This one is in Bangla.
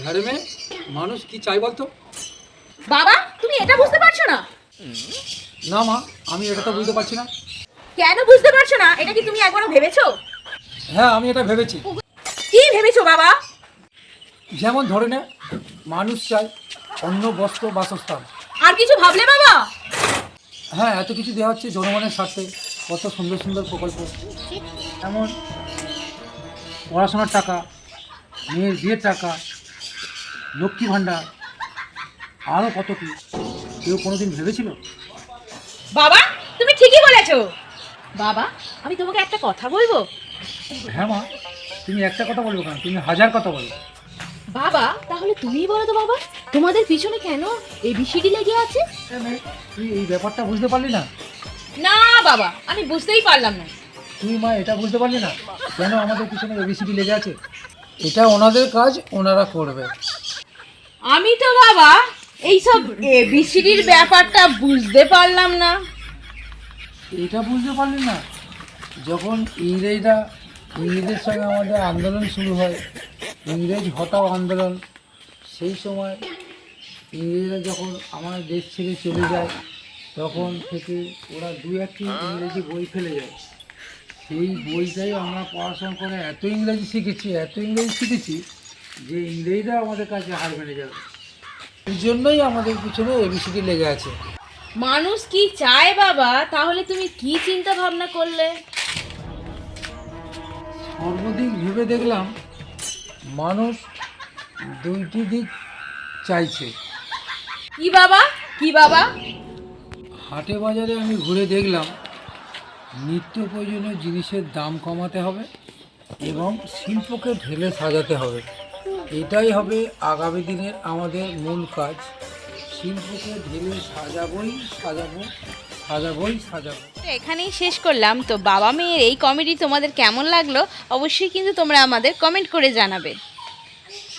আরে মেয়ে, মানুষ কি চাই বলতো? বাবা তুমি এটা বুঝতে পারছো না? না মা, আমি এটা তো বুঝতে পারছি না। কেন বুঝতে পারছো না? এটা কি তুমি একবারও ভেবেছো? হ্যাঁ, আমি এটা ভেবেছি। কি ভেবেছো বাবা? যেমন ধরে নে, মানুষ চায় অন্ন, বস্ত্র, বাসস্থান। আর কিছু ভাবলে বাবা? হ্যাঁ, এত কিছু দেওয়া হচ্ছে জনগণের স্বার্থে। কত সুন্দর সুন্দর প্রকল্প, এমন পড়াশোনার টাকা, মেয়ের বিয়ের টাকা, লক্ষ্মী ভাণ্ডার, আরও কত কি। কেউ কোনোদিন ভেবেছিল? বাবা তুমি ঠিকই বলেছো। বাবা আমি তোমাকে একটা কথা বলবো। হ্যাঁ মা, তুমি একটা কথা বলবো কেন, তুমি হাজার কথা বলো। বাবা তাহলে তুমিই বলো তো বাবা, তোমাদের পিছনে কেন এবিসিডি লেগে আছে? তুই এই ব্যাপারটা বুঝতে পারলি না? না বাবা আমি বুঝতেই পারলাম না। তুই মা এটা বুঝতে পারলি না কেন আমাদের পিছনে এবিসিডি লেগে আছে? এটা ওনাদের কাজ, ওনারা করবে। আমি তো বাবা এইসব এবিসিডির ব্যাপারটা বুঝতে পারলাম না। এটা বুঝতে পারলি না? যখন ইংরেজদের সঙ্গে আমাদের আন্দোলন শুরু হয়, ইংরেজ হটাও আন্দোলন, সেই সময় ইংরেজরা যখন আমাদের দেশ ছেড়ে চলে যায়, তখন থেকে ওরা দু একটি ইংরেজি বই ফেলে যায়। সেই বইটাই আমরা পড়াশোনা করে এত ইংরেজি শিখেছি যে ইংরেজরা আমাদের কাছে হার মেনে যাবে। এই জন্যই আমাদের পিছনে এবিসিডি লেগে আছে। মানুষ কি চায় বাবা? তাহলে তুমি কি চিন্তা ভাবনা করলে? সর্বদিক ভেবে দেখলাম মানুষ দুইটি দিক চাইছে। কি বাবা? কি বাবা? হাটে বাজারে আমি ঘুরে দেখলাম নিত্য প্রয়োজনীয় জিনিসের দাম কমাতে হবে এবং শিল্পকে ঢেলে সাজাতে হবে। এটাই হবে আগামী দিনের আমাদের মূল কাজ। শিল্পকে ঢেলে সাজাবো। তো এখানেই শেষ করলাম। তো বাবা মেয়ের এই কমেডি তোমাদের কেমন লাগলো অবশ্যই কিন্তু তোমরা আমাদের কমেন্ট করে জানাবে।